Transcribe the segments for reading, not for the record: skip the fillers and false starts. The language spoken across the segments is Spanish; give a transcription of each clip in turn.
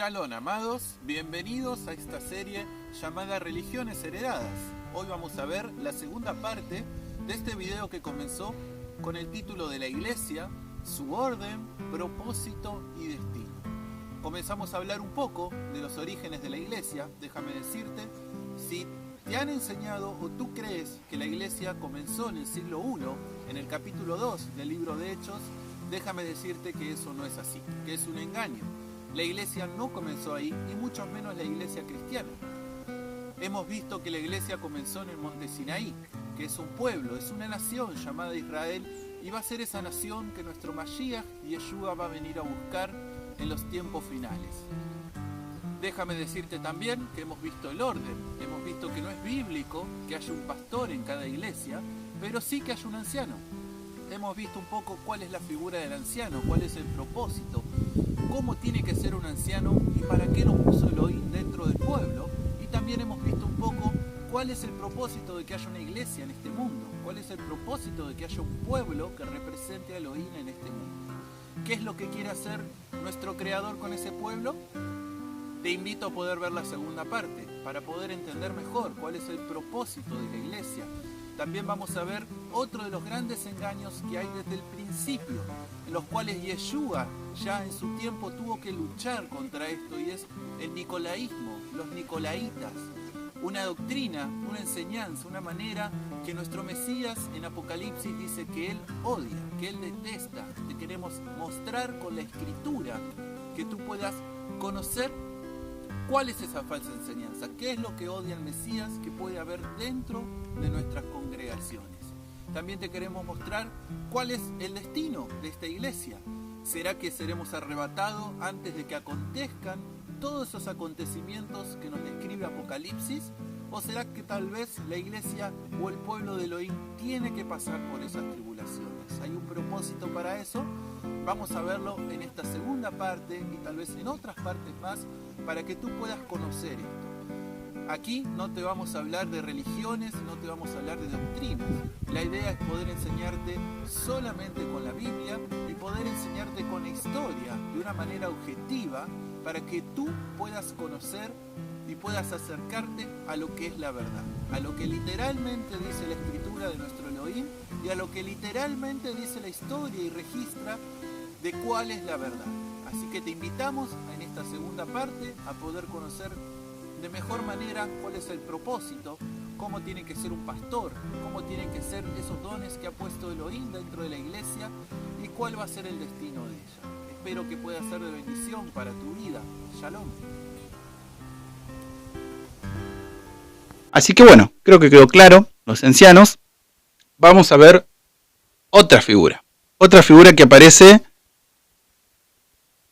Shalom, amados, bienvenidos a esta serie llamada Religiones Heredadas. Hoy vamos a ver la segunda parte de este video que comenzó con el título de la iglesia, su orden, propósito y destino. Comenzamos a hablar un poco de los orígenes de la iglesia. Déjame decirte, si te han enseñado o tú crees que la iglesia comenzó en el siglo I, en el capítulo 2 del libro de Hechos, déjame decirte que eso no es así, que es un engaño. La iglesia no comenzó ahí, y mucho menos la iglesia cristiana. Hemos visto que la iglesia comenzó en el monte Sinaí, que es un pueblo, es una nación llamada Israel, y va a ser esa nación que nuestro Mashiach, Yeshua, va a venir a buscar en los tiempos finales. Déjame decirte también que hemos visto el orden, hemos visto que no es bíblico que haya un pastor en cada iglesia, pero sí que haya un anciano. Hemos visto un poco cuál es la figura del anciano, cuál es el propósito, cómo tiene que ser un anciano y para qué lo puso Elohim dentro del pueblo. Y también hemos visto un poco cuál es el propósito de que haya una iglesia en este mundo, cuál es el propósito de que haya un pueblo que represente a Elohim en este mundo. ¿Qué es lo que quiere hacer nuestro Creador con ese pueblo? Te invito a poder ver la segunda parte para poder entender mejor cuál es el propósito de la iglesia. También vamos a ver otro de los grandes engaños que hay desde el principio, en los cuales Yeshua ya en su tiempo tuvo que luchar contra esto, y es el nicolaísmo, los nicolaitas, una doctrina, una enseñanza, una manera que nuestro Mesías en Apocalipsis dice que él odia, que él detesta. Te queremos mostrar con la escritura que tú puedas conocer cuál es esa falsa enseñanza, qué es lo que odia el Mesías que puede haber dentro de nuestras congregaciones. También te queremos mostrar cuál es el destino de esta iglesia. ¿Será que seremos arrebatados antes de que acontezcan todos esos acontecimientos que nos describe Apocalipsis? ¿O será que tal vez la iglesia o el pueblo de Elohim tiene que pasar por esas tribulaciones? ¿Hay un propósito para eso? Vamos a verlo en esta segunda parte y tal vez en otras partes más para que tú puedas conocer esto. Aquí no te vamos a hablar de religiones, no te vamos a hablar de doctrinas. La idea es poder enseñarte solamente con la Biblia y poder enseñarte con la historia de una manera objetiva para que tú puedas conocer y puedas acercarte a lo que es la verdad, a lo que literalmente dice la escritura de nuestro Elohim y a lo que literalmente dice la historia y registra de cuál es la verdad. Así que te invitamos en esta segunda parte a poder conocer de mejor manera cuál es el propósito, cómo tiene que ser un pastor, cómo tienen que ser esos dones que ha puesto Elohim dentro de la iglesia y cuál va a ser el destino de ella. Espero que pueda ser de bendición para tu vida. Shalom. Así que bueno, creo que quedó claro, los ancianos. Vamos a ver otra figura que aparece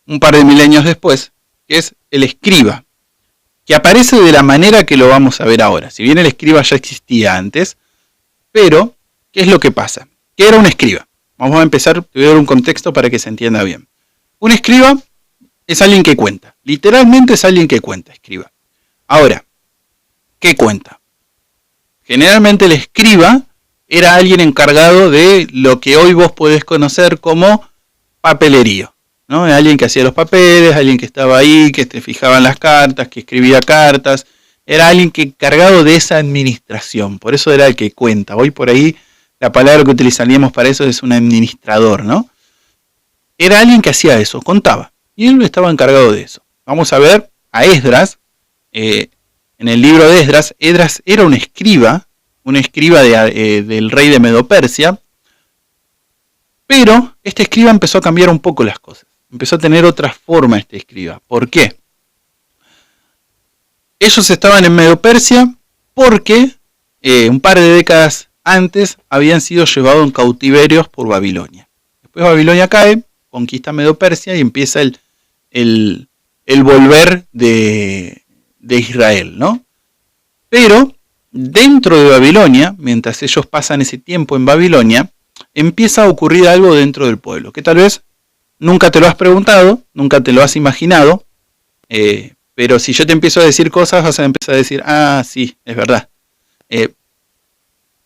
un par de milenios después, que es el escriba, que aparece de la manera que lo vamos a ver ahora. Si bien el escriba ya existía antes, pero ¿qué es lo que pasa? ¿Qué era un escriba? Vamos a empezar, te voy a dar un contexto para que se entienda bien. Un escriba es alguien que cuenta, literalmente es alguien que cuenta, escriba. Ahora, ¿qué cuenta? Generalmente el escriba era alguien encargado de lo que hoy vos podés conocer como papelería, ¿no? Alguien que hacía los papeles, alguien que estaba ahí, que te fijaba en las cartas, que escribía cartas. Era alguien que encargado de esa administración, por eso era el que cuenta. Hoy por ahí la palabra que utilizaríamos para eso es un administrador, ¿no? Era alguien que hacía eso, contaba, y él estaba encargado de eso. Vamos a ver a Esdras. En el libro de Esdras, Esdras era un escriba del rey de Medo-Persia, pero este escriba empezó a cambiar un poco las cosas. Empezó a tener otra forma este escriba. ¿Por qué? Ellos estaban en Medo-Persia porque un par de décadas antes habían sido llevados en cautiverios por Babilonia. Después Babilonia cae, conquista Medo-Persia y empieza el volver de Israel, ¿no? Pero dentro de Babilonia, mientras ellos pasan ese tiempo en Babilonia, empieza a ocurrir algo dentro del pueblo, que tal vez nunca te lo has preguntado, nunca te lo has imaginado, pero si yo te empiezo a decir cosas, vas a empezar a decir, ah, sí, es verdad.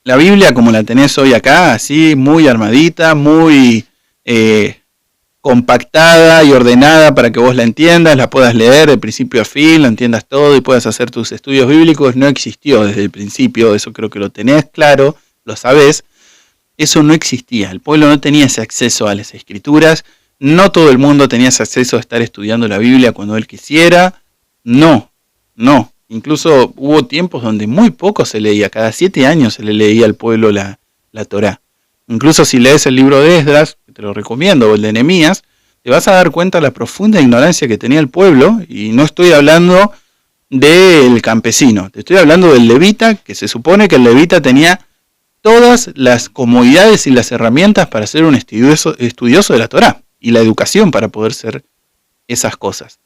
La Biblia, como la tenés hoy acá, así, muy armadita, muy compactada y ordenada para que vos la entiendas, la puedas leer de principio a fin, lo entiendas todo y puedas hacer tus estudios bíblicos, no existió desde el principio, eso creo que lo tenés claro, lo sabés. Eso no existía, el pueblo no tenía ese acceso a las escrituras, no todo el mundo tenía ese acceso a estar estudiando la Biblia cuando él quisiera, no, incluso hubo tiempos donde muy poco se leía, cada 7 años se le leía al pueblo la Torá. Incluso si lees el libro de Esdras, que te lo recomiendo, o el de Nehemías, te vas a dar cuenta de la profunda ignorancia que tenía el pueblo, y no estoy hablando del campesino, te estoy hablando del levita, que se supone que el levita tenía todas las comodidades y las herramientas para ser un estudioso de la Torá, y la educación para poder ser esas cosas.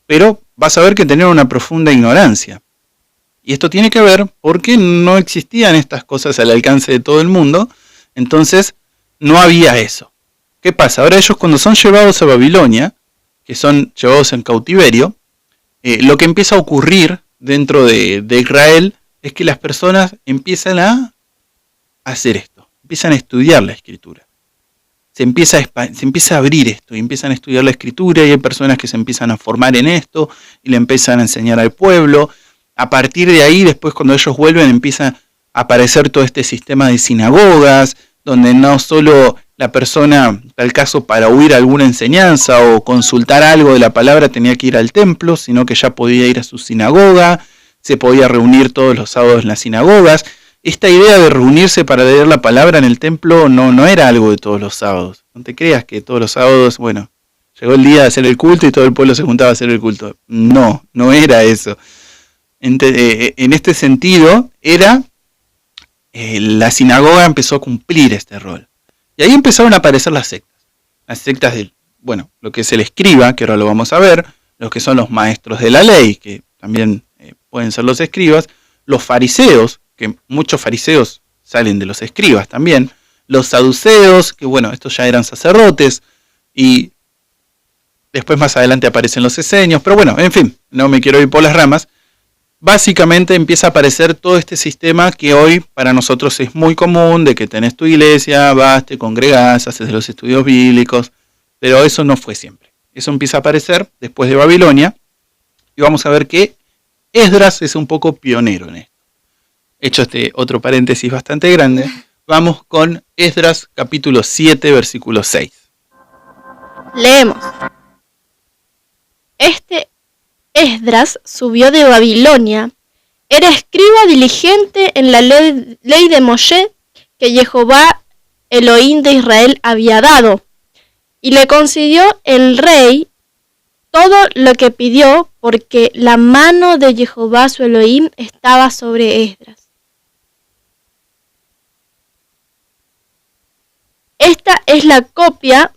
Pero vas a ver que tenían una profunda ignorancia. Y esto tiene que ver porque no existían estas cosas al alcance de todo el mundo, entonces no había eso. ¿Qué pasa? Ahora ellos cuando son llevados a Babilonia, que son llevados en cautiverio, lo que empieza a ocurrir dentro de Israel es que las personas empiezan a hacer esto, empiezan a estudiar la escritura. Se empieza a abrir esto y empiezan a estudiar la escritura y hay personas que se empiezan a formar en esto y le empiezan a enseñar al pueblo. A partir de ahí, después cuando ellos vuelven, empieza a aparecer todo este sistema de sinagogas, donde no solo la persona, tal caso para oír alguna enseñanza o consultar algo de la palabra, tenía que ir al templo, sino que ya podía ir a su sinagoga, se podía reunir todos los sábados en las sinagogas. Esta idea de reunirse para leer la palabra en el templo no era algo de todos los sábados. No te creas que todos los sábados, bueno, llegó el día de hacer el culto y todo el pueblo se juntaba a hacer el culto. No era eso. En este sentido, la sinagoga empezó a cumplir este rol. Y ahí empezaron a aparecer las sectas. Las sectas de, lo que es el escriba, que ahora lo vamos a ver, los que son los maestros de la ley, que también pueden ser los escribas, los fariseos, que muchos fariseos salen de los escribas también, los saduceos, que estos ya eran sacerdotes, y después más adelante aparecen los esenios, pero en fin, no me quiero ir por las ramas. Básicamente empieza a aparecer todo este sistema que hoy para nosotros es muy común, de que tenés tu iglesia, vas, te congregás, haces los estudios bíblicos, pero eso no fue siempre. Eso empieza a aparecer después de Babilonia, y vamos a ver que Esdras es un poco pionero en esto. Hecho este otro paréntesis bastante grande, vamos con Esdras capítulo 7, versículo 6. Leemos. Esdras subió de Babilonia, era escriba diligente en la ley de Moshe que Jehová, Elohim de Israel, había dado, y le concedió el rey todo lo que pidió, porque la mano de Jehová su Elohim estaba sobre Esdras. Esta es la copia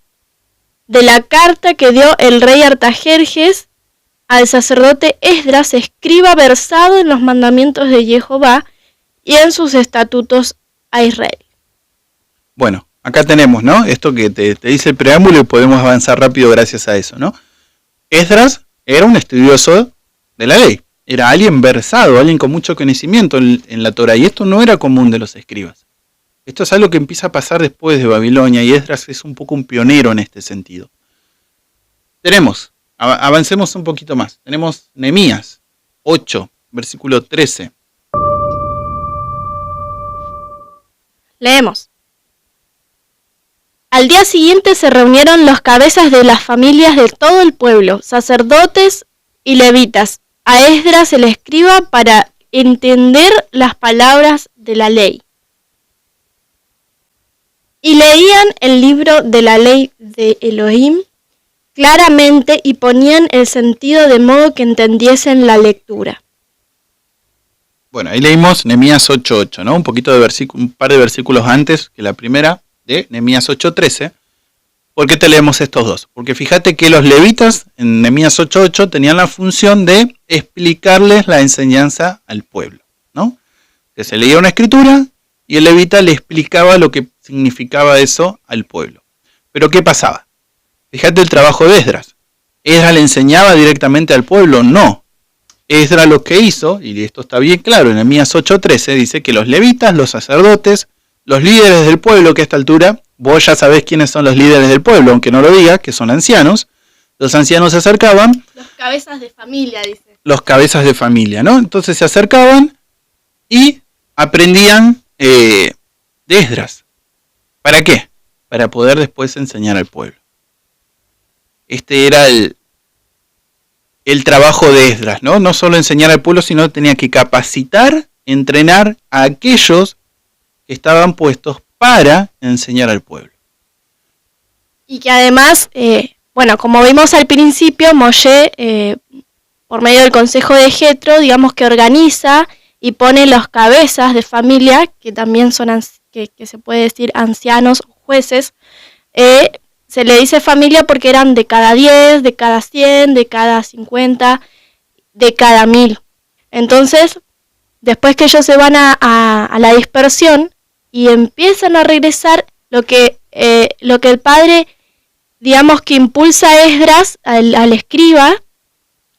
de la carta que dio el rey Artajerjes al sacerdote Esdras, escriba versado en los mandamientos de Jehová y en sus estatutos a Israel. Bueno, acá tenemos, ¿no? Esto que te dice el preámbulo y podemos avanzar rápido gracias a eso, ¿no? Esdras era un estudioso de la ley, era alguien versado, alguien con mucho conocimiento en la Torá, y esto no era común de los escribas. Esto es algo que empieza a pasar después de Babilonia, y Esdras es un poco un pionero en este sentido. Avancemos un poquito más. Tenemos Nehemías 8, versículo 13. Leemos. Al día siguiente se reunieron los cabezas de las familias de todo el pueblo, sacerdotes y levitas, a Esdras el escriba para entender las palabras de la ley. Y leían el libro de la ley de Elohim claramente y ponían el sentido de modo que entendiesen la lectura. Bueno, ahí leímos Nehemías 8.8, ¿no? Un par de versículos antes que la primera de Nehemías 8.13. ¿Por qué te leemos estos dos? Porque fíjate que los levitas en Nehemías 8.8 tenían la función de explicarles la enseñanza al pueblo, ¿no? Que se leía una escritura y el levita le explicaba lo que significaba eso al pueblo. Pero ¿qué pasaba? Fíjate el trabajo de Esdras. ¿Esdras le enseñaba directamente al pueblo? No. Esdras lo que hizo, y esto está bien claro, en Nehemías 8.13 dice que los levitas, los sacerdotes, los líderes del pueblo, que a esta altura vos ya sabés quiénes son los líderes del pueblo, aunque no lo diga, que son ancianos. Los ancianos se acercaban. Los cabezas de familia, dice. Los cabezas de familia, ¿no? Entonces se acercaban y aprendían de Esdras. ¿Para qué? Para poder después enseñar al pueblo. Este era el trabajo de Esdras, ¿no? No solo enseñar al pueblo, sino tenía que capacitar, entrenar a aquellos que estaban puestos para enseñar al pueblo. Y que además, como vimos al principio, Moshe, por medio del consejo de Jetro, digamos que organiza y pone los cabezas de familia, que también son, que se puede decir ancianos, jueces. Se le dice familia porque eran de cada 10, de cada 100, de cada 50, de cada 1000. Entonces, después que ellos se van a la dispersión y empiezan a regresar, lo que el padre, digamos que impulsa a Esdras, al escriba,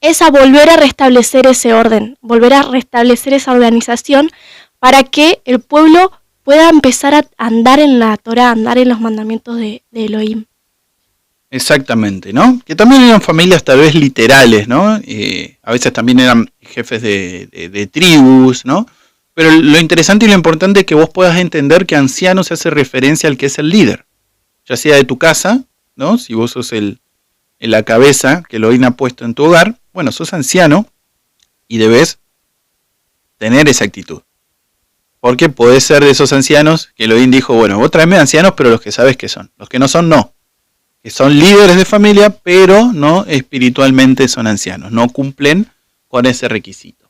es a volver a restablecer ese orden, volver a restablecer esa organización para que el pueblo pueda empezar a andar en la Torá, andar en los mandamientos de Elohim. Exactamente, ¿no? Que también eran familias tal vez literales, ¿no? A veces también eran jefes de tribus, ¿no? Pero lo interesante y lo importante es que vos puedas entender que anciano se hace referencia al que es el líder, ya sea de tu casa, ¿no? Si vos sos la cabeza que Elohim ha puesto en tu hogar, bueno, sos anciano y debes tener esa actitud. Porque podés ser de esos ancianos que Elohim dijo, bueno, vos traeme ancianos, pero los que sabes que son. Los que no son, no. Que son líderes de familia, pero no espiritualmente son ancianos. No cumplen con ese requisito.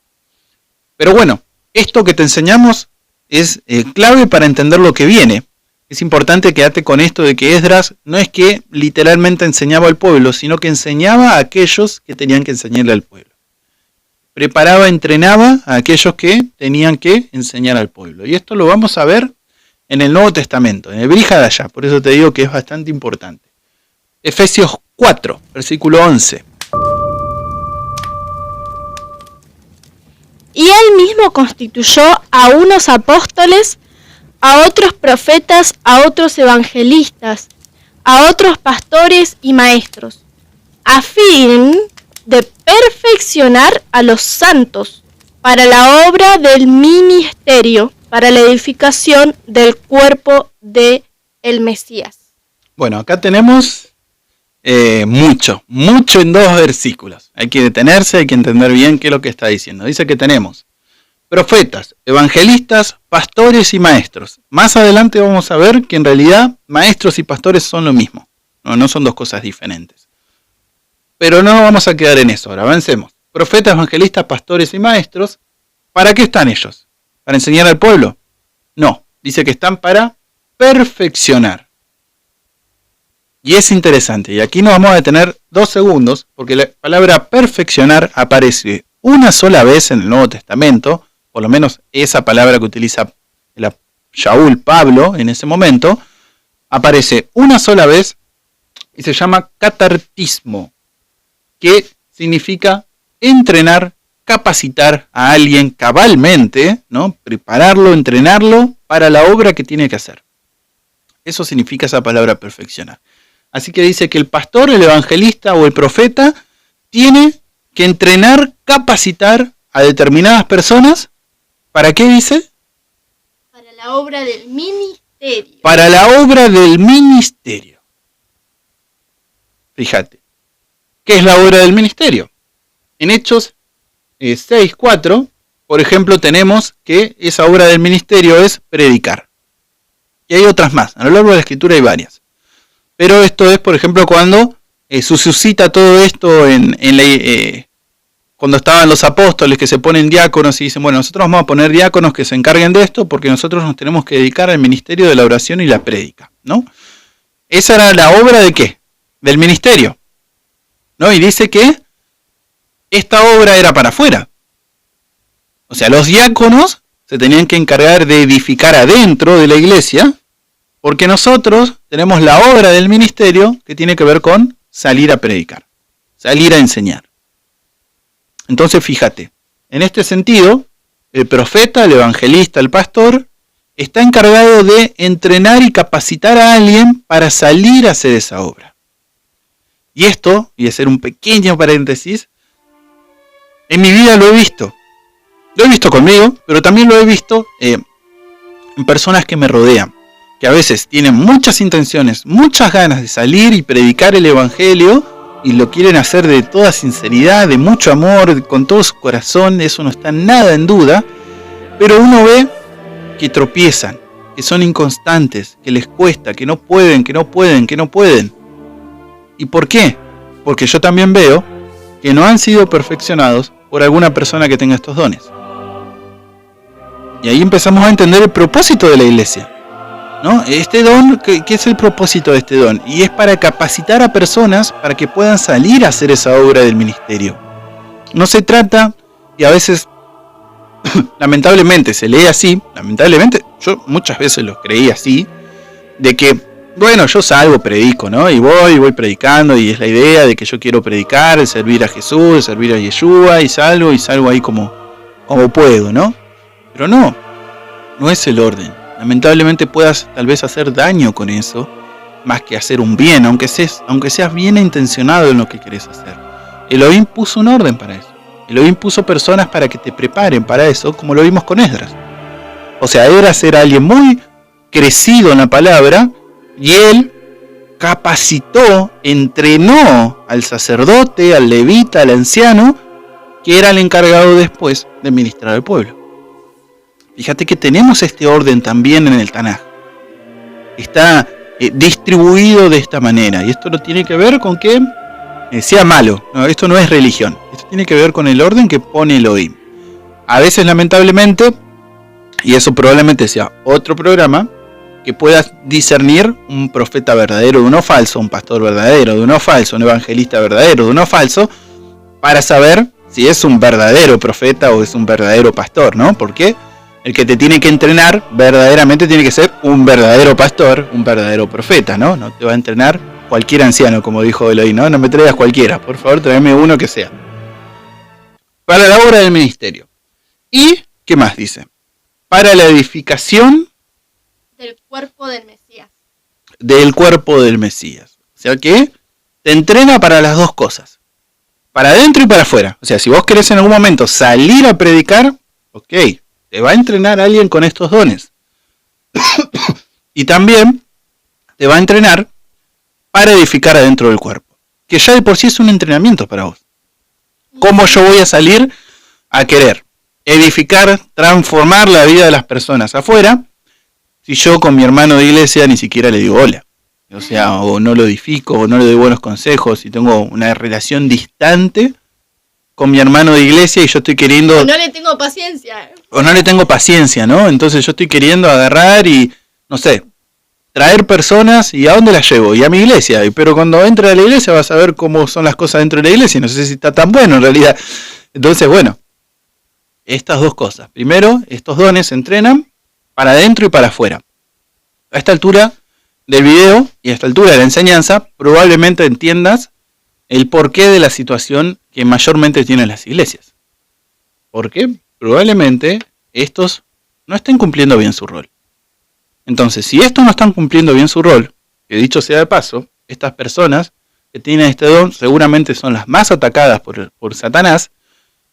Pero bueno, esto que te enseñamos es clave para entender lo que viene. Es importante quedarte con esto de que Esdras no es que literalmente enseñaba al pueblo, sino que enseñaba a aquellos que tenían que enseñarle al pueblo. Preparaba, entrenaba a aquellos que tenían que enseñar al pueblo. Y esto lo vamos a ver en el Nuevo Testamento, en el Brit Hadashah. Por eso te digo que es bastante importante. Efesios 4, versículo 11. Y él mismo constituyó a unos apóstoles, a otros profetas, a otros evangelistas, a otros pastores y maestros, a fin de perfeccionar a los santos para la obra del ministerio, para la edificación del cuerpo de el Mesías. Bueno, acá tenemos mucho en 2 versículos. Hay que detenerse, hay que entender bien qué es lo que está diciendo. Dice que tenemos profetas, evangelistas, pastores y maestros. Más adelante vamos a ver que en realidad maestros y pastores son lo mismo. No son 2 cosas diferentes. Pero no vamos a quedar en eso. Ahora avancemos. Profetas, evangelistas, pastores y maestros. ¿Para qué están ellos? ¿Para enseñar al pueblo? No. Dice que están para perfeccionar. Y es interesante. Y aquí nos vamos a detener 2 segundos. Porque la palabra perfeccionar aparece una sola vez en el Nuevo Testamento. Por lo menos esa palabra que utiliza Shaul, Pablo, en ese momento. Aparece una sola vez. Y se llama catartismo. Que significa entrenar, capacitar a alguien cabalmente, ¿no? Prepararlo, entrenarlo para la obra que tiene que hacer. Eso significa esa palabra perfeccionar. Así que dice que el pastor, el evangelista o el profeta tiene que entrenar, capacitar a determinadas personas. ¿Para qué dice? Para la obra del ministerio. Para la obra del ministerio. Fíjate. ¿Qué es la obra del ministerio? En Hechos 6:4, por ejemplo, tenemos que esa obra del ministerio es predicar. Y hay otras más. A lo largo de la Escritura hay varias. Pero esto es, por ejemplo, cuando se suscita todo esto cuando estaban los apóstoles que se ponen diáconos y dicen, bueno, nosotros vamos a poner diáconos que se encarguen de esto porque nosotros nos tenemos que dedicar al ministerio de la oración y la prédica, ¿no? Esa era la obra ¿de qué? Del ministerio, ¿no? Y dice que esta obra era para afuera. O sea, los diáconos se tenían que encargar de edificar adentro de la iglesia, porque nosotros tenemos la obra del ministerio que tiene que ver con salir a predicar, salir a enseñar. Entonces, fíjate, en este sentido, el profeta, el evangelista, el pastor, está encargado de entrenar y capacitar a alguien para salir a hacer esa obra. Y esto, y hacer un pequeño paréntesis, en mi vida lo he visto. Lo he visto conmigo, pero también lo he visto en personas que me rodean, que a veces tienen muchas intenciones, muchas ganas de salir y predicar el evangelio, y lo quieren hacer de toda sinceridad, de mucho amor, con todo su corazón, eso no está nada en duda, pero uno ve que tropiezan, que son inconstantes, que les cuesta, que no pueden. ¿Y por qué? Porque yo también veo que no han sido perfeccionados por alguna persona que tenga estos dones. Y ahí empezamos a entender el propósito de la iglesia, ¿no? Este don, ¿qué es el propósito de este don? Y es para capacitar a personas para que puedan salir a hacer esa obra del ministerio. No se trata, y a veces lamentablemente se lee así, yo muchas veces lo creí así, de que, bueno, yo salgo, predico, ¿no? Y voy predicando, y es la idea de que yo quiero predicar, servir a Jesús, servir a Yeshua, y salgo ahí como puedo, ¿no? Pero no es el orden. Lamentablemente puedas tal vez hacer daño con eso, más que hacer un bien, aunque seas bien intencionado en lo que querés hacer. Elohim puso un orden para eso. Elohim puso personas para que te preparen para eso, como lo vimos con Esdras. O sea, Esdras era alguien muy crecido en la palabra, y él capacitó, entrenó al sacerdote, al levita, al anciano, que era el encargado después de ministrar al pueblo. Fíjate que tenemos este orden también en el Tanaj. Está distribuido de esta manera, y esto no tiene que ver con que sea malo. No, esto no es religión. Esto tiene que ver con el orden que pone Elohim. A veces, lamentablemente, y eso probablemente sea otro programa, que puedas discernir un profeta verdadero de uno falso, un pastor verdadero de uno falso, un evangelista verdadero de uno falso, para saber si es un verdadero profeta o es un verdadero pastor, ¿no? Porque el que te tiene que entrenar verdaderamente tiene que ser un verdadero pastor, un verdadero profeta, ¿no? No te va a entrenar cualquier anciano, como dijo Elohim, ¿no? No me traigas cualquiera, por favor, tráeme uno que sea. Para la obra del ministerio. ¿Y qué más dice? Para la edificación del cuerpo del Mesías. Del cuerpo del Mesías. O sea que te entrena para las dos cosas. Para adentro y para afuera. O sea, si vos querés en algún momento salir a predicar, ok, te va a entrenar alguien con estos dones. Y también te va a entrenar para edificar adentro del cuerpo. Que ya de por sí es un entrenamiento para vos. ¿Cómo yo voy a salir a querer edificar, transformar la vida de las personas afuera, si yo con mi hermano de iglesia ni siquiera le digo hola? O sea, o no lo edifico, o no le doy buenos consejos, y tengo una relación distante con mi hermano de iglesia y yo estoy queriendo... O no le tengo paciencia. O no le tengo paciencia, ¿no? Entonces yo estoy queriendo agarrar y, no sé, traer personas, ¿y a dónde las llevo? Y a mi iglesia. Pero cuando entre a la iglesia vas a ver cómo son las cosas dentro de la iglesia, y no sé si está tan bueno en realidad. Entonces, bueno, estas dos cosas. Primero, estos dones se entrenan para adentro y para afuera. A esta altura del video y a esta altura de la enseñanza, probablemente entiendas el porqué de la situación que mayormente tienen las iglesias. Porque probablemente estos no estén cumpliendo bien su rol. Entonces, si estos no están cumpliendo bien su rol, que dicho sea de paso, estas personas que tienen este don seguramente son las más atacadas por Satanás.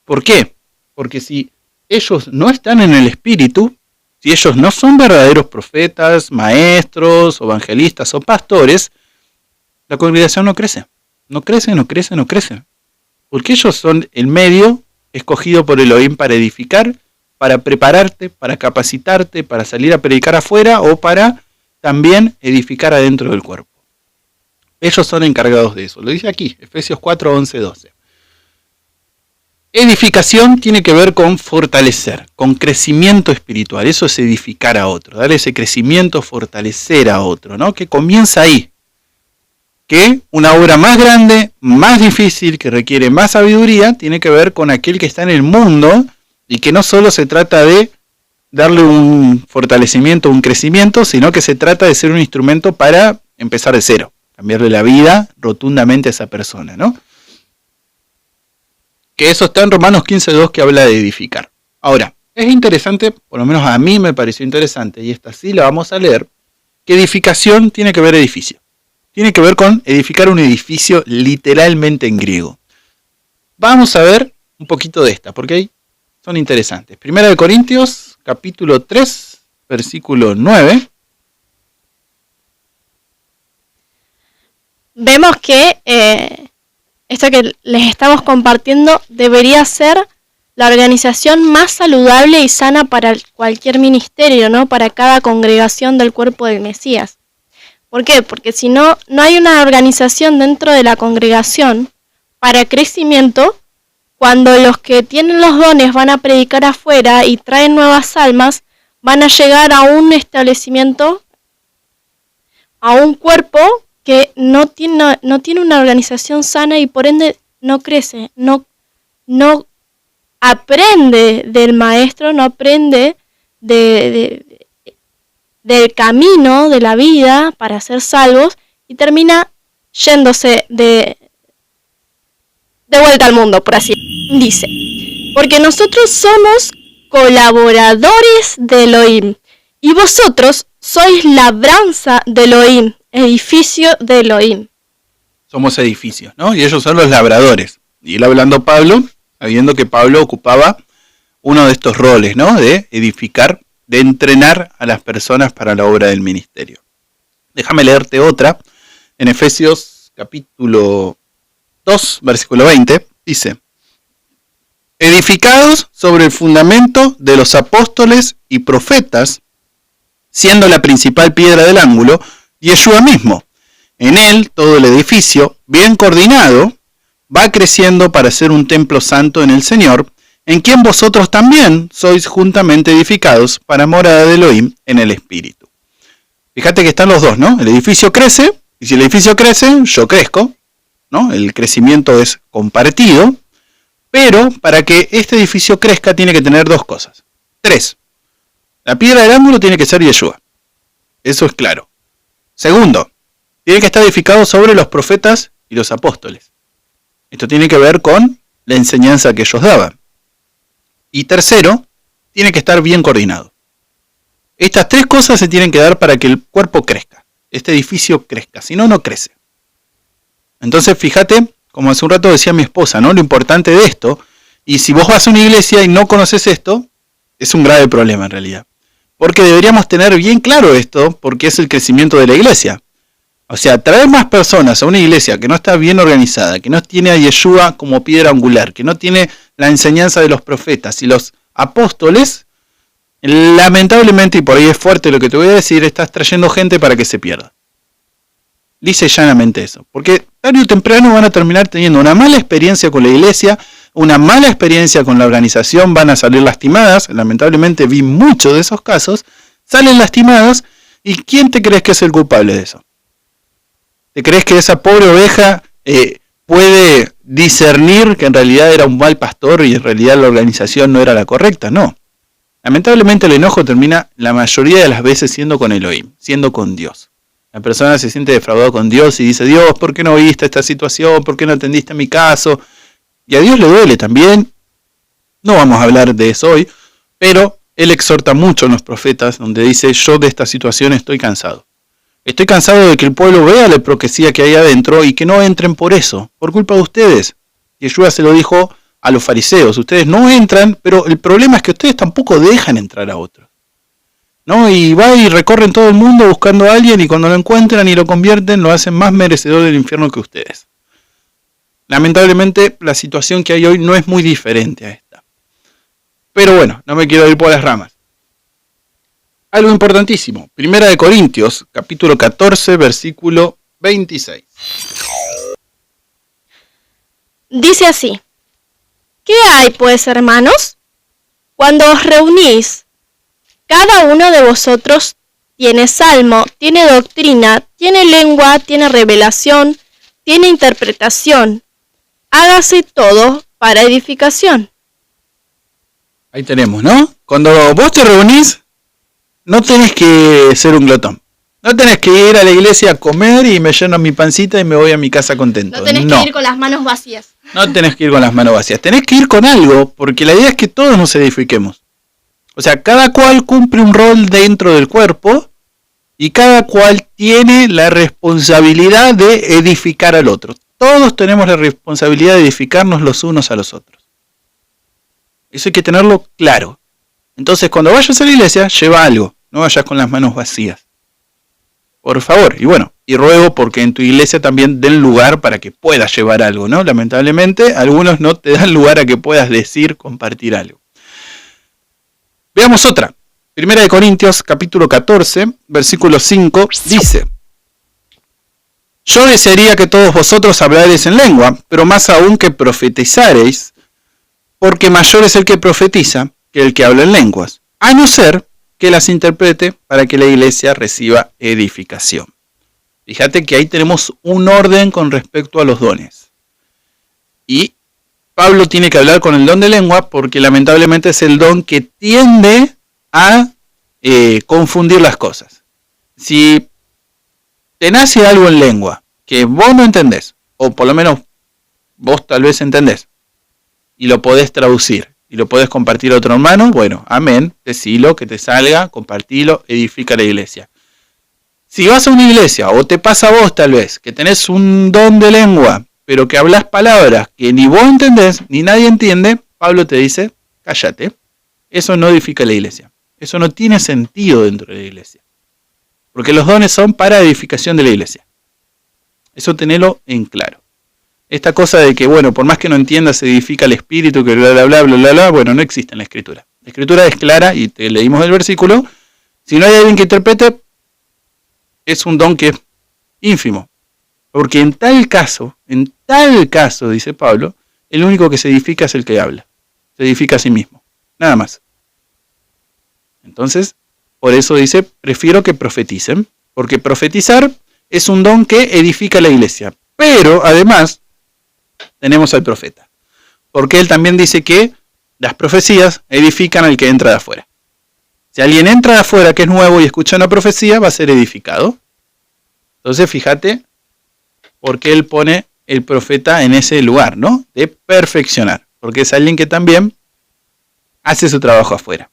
¿Por qué? Porque si ellos no están en el espíritu, si ellos no son verdaderos profetas, maestros, evangelistas o pastores, la congregación no crece. No crece. Porque ellos son el medio escogido por Elohim para edificar, para prepararte, para capacitarte, para salir a predicar afuera o para también edificar adentro del cuerpo. Ellos son encargados de eso. Lo dice aquí, Efesios 4, 11, 12. Edificación tiene que ver con fortalecer, con crecimiento espiritual. Eso es edificar a otro, darle ese crecimiento, fortalecer a otro, ¿no? Que comienza ahí. Que una obra más grande, más difícil, que requiere más sabiduría, tiene que ver con aquel que está en el mundo y que no solo se trata de darle un fortalecimiento, un crecimiento, sino que se trata de ser un instrumento para empezar de cero, cambiarle la vida rotundamente a esa persona, ¿no? Que eso está en Romanos 15:2, que habla de edificar. Ahora, Es interesante, por lo menos a mí me pareció interesante, y esta sí la vamos a leer, que edificación tiene que ver edificio. Tiene que ver con edificar un edificio literalmente en griego. Vamos a ver un poquito de esta, porque ahí son interesantes. Primera de Corintios, capítulo 3, versículo 9. Vemos que esto que les estamos compartiendo debería ser la organización más saludable y sana para cualquier ministerio, ¿no? Para cada congregación del cuerpo del Mesías. ¿Por qué? Porque si no hay una organización dentro de la congregación para crecimiento, cuando los que tienen los dones van a predicar afuera y traen nuevas almas, van a llegar a un establecimiento, a un cuerpo que no tiene una organización sana y por ende no crece, no aprende del maestro, no aprende del camino de la vida para ser salvos y termina yéndose de vuelta al mundo, por así dice. Porque nosotros somos colaboradores de Elohim y vosotros sois labranza de Elohim, edificio de Elohim. Somos edificios, ¿no? Y ellos son los labradores. Y él hablando Pablo, sabiendo que Pablo ocupaba uno de estos roles, ¿no? De edificar, de entrenar a las personas para la obra del ministerio. Déjame leerte otra. En Efesios capítulo 2, versículo 20, dice: edificados sobre el fundamento de los apóstoles y profetas, siendo la principal piedra del ángulo Yeshua mismo. En él todo el edificio, bien coordinado, va creciendo para ser un templo santo en el Señor, en quien vosotros también sois juntamente edificados para morada de Elohim en el Espíritu. Fíjate que están los dos, ¿no? El edificio crece, y si el edificio crece, yo crezco, ¿no? El crecimiento es compartido, pero para que este edificio crezca tiene que tener dos cosas. 3. La piedra del ángulo tiene que ser Yeshua. Eso es claro. Segundo, tiene que estar edificado sobre los profetas y los apóstoles. Esto tiene que ver con la enseñanza que ellos daban. Y tercero, tiene que estar bien coordinado. Estas tres cosas se tienen que dar para que el cuerpo crezca. Este edificio crezca, si no, no crece. Entonces, fíjate, como hace un rato decía mi esposa, ¿no? Lo importante de esto, y si vos vas a una iglesia y no conoces esto, es un grave problema en realidad. Porque deberíamos tener bien claro esto, porque es el crecimiento de la iglesia. O sea, traer más personas a una iglesia que no está bien organizada, que no tiene a Yeshua como piedra angular, que no tiene la enseñanza de los profetas y los apóstoles, lamentablemente, y por ahí es fuerte lo que te voy a decir, estás trayendo gente para que se pierda. Dice llanamente eso, porque tarde o temprano van a terminar teniendo una mala experiencia con la iglesia, una mala experiencia con la organización, van a salir lastimadas, lamentablemente vi muchos de esos casos, salen lastimadas, ¿y quién te crees que es el culpable de eso? ¿Te crees que esa pobre oveja puede discernir que en realidad era un mal pastor y en realidad la organización no era la correcta? No. Lamentablemente el enojo termina la mayoría de las veces siendo con Elohim, siendo con Dios. La persona se siente defraudada con Dios y dice: Dios, ¿por qué no viste esta situación? ¿Por qué no atendiste mi caso? Y a Dios le duele también. No vamos a hablar de eso hoy, pero Él exhorta mucho en los profetas, donde dice: yo de esta situación estoy cansado. Estoy cansado de que el pueblo vea la hipocresía que hay adentro y que no entren por eso, por culpa de ustedes. Yeshua se lo dijo a los fariseos: ustedes no entran, pero el problema es que ustedes tampoco dejan entrar a otros, ¿no? Y va y recorren todo el mundo buscando a alguien y cuando lo encuentran y lo convierten, lo hacen más merecedor del infierno que ustedes. Lamentablemente, la situación que hay hoy no es muy diferente a esta. Pero bueno, no me quiero ir por las ramas. Algo importantísimo. Primera de Corintios, capítulo 14, versículo 26. Dice así: ¿qué hay pues, hermanos? Cuando os reunís, cada uno de vosotros tiene salmo, tiene doctrina, tiene lengua, tiene revelación, tiene interpretación. Hágase todo para edificación. Ahí tenemos, ¿no? Cuando vos te reunís, no tenés que ser un glotón. No tenés que ir a la iglesia a comer y me lleno mi pancita y me voy a mi casa contento. No tenés que ir con las manos vacías. No tenés que ir con las manos vacías. Tenés que ir con algo, porque la idea es que todos nos edifiquemos. O sea, cada cual cumple un rol dentro del cuerpo y cada cual tiene la responsabilidad de edificar al otro. Todos tenemos la responsabilidad de edificarnos los unos a los otros. Eso hay que tenerlo claro. Entonces, cuando vayas a la iglesia, lleva algo. No vayas con las manos vacías. Por favor. Y bueno, y ruego porque en tu iglesia también den lugar para que puedas llevar algo, ¿no? Lamentablemente, algunos no te dan lugar a que puedas decir, compartir algo. Veamos otra. 1 Corintios, capítulo 14, versículo 5, dice: Yo desearía que todos vosotros hablareis en lengua, pero más aún que profetizareis, porque mayor es el que profetiza que el que habla en lenguas, a no ser que las interprete para que la iglesia reciba edificación. Fíjate que ahí tenemos un orden con respecto a los dones. Y Pablo tiene que hablar con el don de lengua porque lamentablemente es el don que tiende a confundir las cosas. Si te nace algo en lengua que vos no entendés, o por lo menos vos tal vez entendés, y lo podés traducir, y lo podés compartir a otro hermano, bueno, amén, decilo, que te salga, compartilo, edifica la iglesia. Si vas a una iglesia, o te pasa a vos tal vez, que tenés un don de lengua, pero que hablas palabras que ni vos entendés, ni nadie entiende, Pablo te dice, cállate, eso no edifica la iglesia. Eso no tiene sentido dentro de la iglesia. Porque los dones son para edificación de la iglesia. Eso tenelo en claro. Esta cosa de que, bueno, por más que no entiendas, se edifica el espíritu, que bla, bla, bla, bla, bla, bla, bueno, no existe en la escritura. La escritura es clara, y te leímos el versículo. Si no hay alguien que interprete, es un don que es ínfimo. Porque en tal caso, dice Pablo, el único que se edifica es el que habla. Se edifica a sí mismo. Nada más. Entonces, por eso dice, prefiero que profeticen, porque profetizar es un don que edifica la iglesia. Pero, además, tenemos al profeta. Porque él también dice que las profecías edifican al que entra de afuera. Si alguien entra de afuera que es nuevo y escucha una profecía, va a ser edificado. Entonces, fíjate por qué él pone el profeta en ese lugar, ¿no? De perfeccionar. Porque es alguien que también hace su trabajo afuera.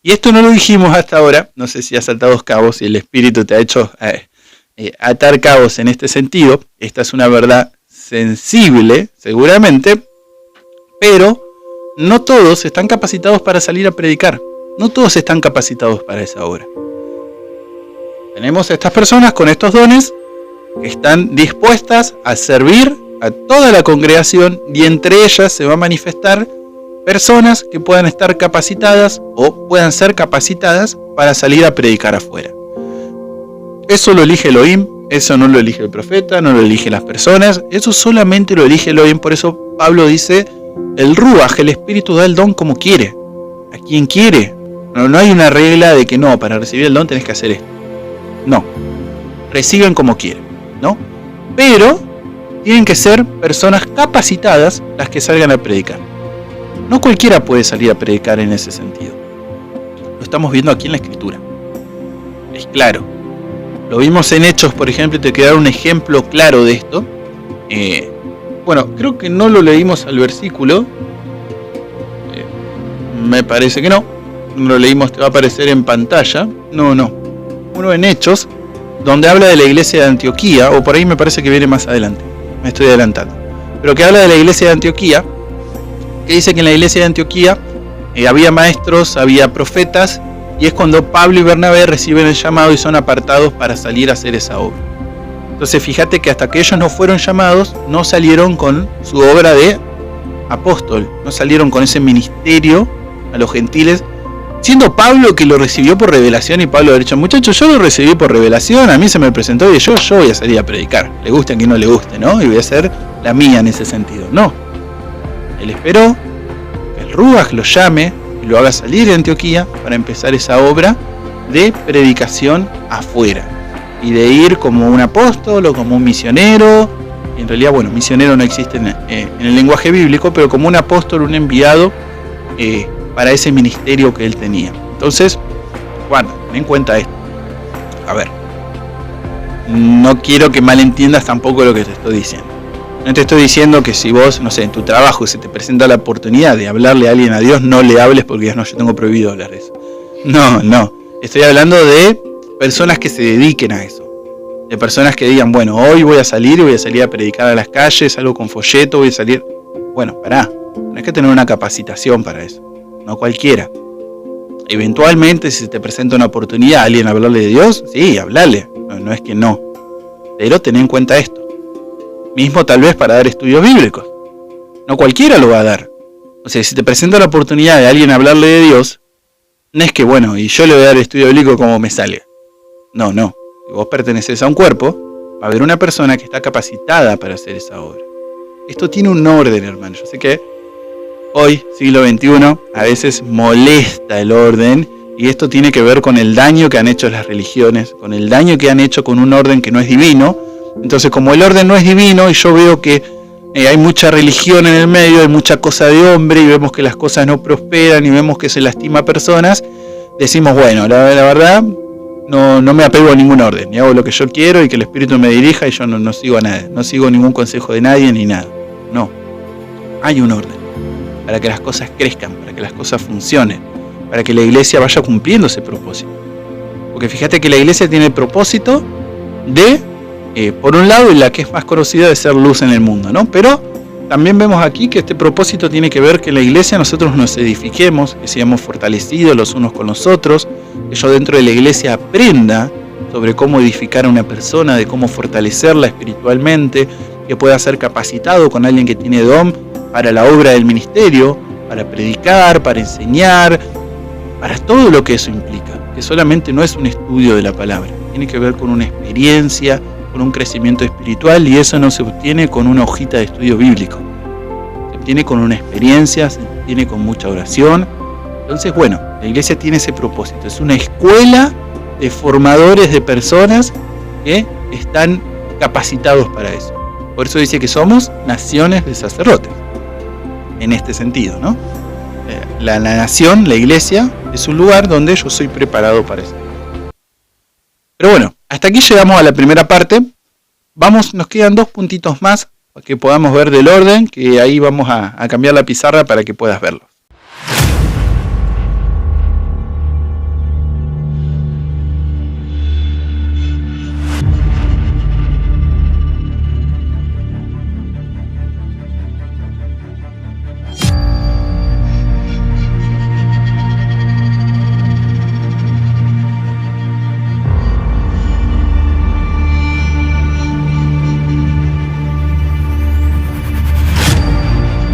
Y esto no lo dijimos hasta ahora, no sé si has saltado cabos y el Espíritu te ha hecho atar cabos en este sentido. Esta es una verdad sensible, seguramente, pero no todos están capacitados para salir a predicar. No todos están capacitados para esa obra. Tenemos a estas personas con estos dones que están dispuestas a servir a toda la congregación y entre ellas se va a manifestar personas que puedan estar capacitadas o puedan ser capacitadas para salir a predicar afuera. Eso lo elige Elohim, eso no lo elige el profeta, no lo eligen las personas, eso solamente lo elige Elohim. Por eso Pablo dice, el Ruach, el Espíritu da el don como quiere, a quien quiere. No hay una regla de que no, para recibir el don tenés que hacer esto. No, reciben como quieren, ¿no? Pero tienen que ser personas capacitadas las que salgan a predicar. No cualquiera puede salir a predicar en ese sentido. Lo estamos viendo aquí en la Escritura. Es claro. Lo vimos en Hechos, por ejemplo, y te quiero dar un ejemplo claro de esto. Bueno, creo que no lo leímos al versículo. Me parece que no. No lo leímos, te va a aparecer en pantalla. No. Uno en Hechos, donde habla de la iglesia de Antioquía, o por ahí me parece que viene más adelante. Me estoy adelantando. Pero que habla de la iglesia de Antioquía, que dice que en la iglesia de Antioquía había maestros, había profetas, y es cuando Pablo y Bernabé reciben el llamado y son apartados para salir a hacer esa obra. Entonces fíjate que hasta que ellos no fueron llamados, no salieron con su obra de apóstol, no salieron con ese ministerio a los gentiles, siendo Pablo que lo recibió por revelación, y Pablo ha dicho, muchachos, yo lo recibí por revelación, a mí se me presentó y yo voy a salir a predicar, le guste a quien no le guste, ¿no? Y voy a hacer la mía en ese sentido. No. Él esperó que el Ruach lo llame y lo haga salir de Antioquía para empezar esa obra de predicación afuera. Y de ir como un apóstol o como un misionero. En realidad, bueno, misionero no existe en el lenguaje bíblico, pero como un apóstol, un enviado para ese ministerio que él tenía. Entonces, bueno, ten en cuenta esto. A ver, no quiero que malentiendas tampoco lo que te estoy diciendo. No te estoy diciendo que si vos, no sé, en tu trabajo se te presenta la oportunidad de hablarle a alguien a Dios, no le hables porque Dios no, yo tengo prohibido hablar de eso. No. Estoy hablando de personas que se dediquen a eso. De personas que digan, bueno, hoy voy a salir a predicar a las calles, salgo con folleto, voy a salir. Bueno, pará. No hay que tener una capacitación para eso. No cualquiera. Eventualmente, si se te presenta una oportunidad a alguien a hablarle de Dios, sí, hablarle. No es que no. Pero ten en cuenta esto. Mismo tal vez para dar estudios bíblicos. No cualquiera lo va a dar. O sea, si te presenta la oportunidad de alguien hablarle de Dios, no es que, bueno, y yo le voy a dar estudio bíblico como me salga. No. Si vos perteneces a un cuerpo, va a haber una persona que está capacitada para hacer esa obra. Esto tiene un orden, hermano. Yo sé que hoy, siglo XXI, a veces molesta el orden, y esto tiene que ver con el daño que han hecho las religiones, con el daño que han hecho con un orden que no es divino. Entonces, como el orden no es divino, y yo veo que hay mucha religión en el medio, hay mucha cosa de hombre, y vemos que las cosas no prosperan, y vemos que se lastima a personas, decimos, bueno, la verdad, no me apego a ningún orden, y hago lo que yo quiero, y que el Espíritu me dirija, y yo no sigo a nada, no sigo ningún consejo de nadie, ni nada. No, hay un orden, para que las cosas crezcan, para que las cosas funcionen, para que la iglesia vaya cumpliendo ese propósito. Porque fíjate que la iglesia tiene el propósito de, por un lado, y la que es más conocida, de ser luz en el mundo, ¿no? Pero también vemos aquí que este propósito tiene que ver que en la iglesia nosotros nos edifiquemos, que seamos fortalecidos los unos con los otros, que yo dentro de la iglesia aprenda sobre cómo edificar a una persona, de cómo fortalecerla espiritualmente, que pueda ser capacitado con alguien que tiene don para la obra del ministerio, para predicar, para enseñar, para todo lo que eso implica, que solamente no es un estudio de la palabra, tiene que ver con una experiencia, con un crecimiento espiritual, y eso no se obtiene con una hojita de estudio bíblico, se obtiene con una experiencia, se obtiene con mucha oración. Entonces, bueno, la iglesia tiene ese propósito, es una escuela de formadores de personas que están capacitados para eso. Por eso dice que somos naciones de sacerdotes, en este sentido, ¿no? La nación, la iglesia, es un lugar donde yo soy preparado para eso. Pero bueno, hasta aquí llegamos a la primera parte. Nos quedan 2 puntitos más para que podamos ver del orden, que ahí vamos a cambiar la pizarra para que puedas verlo.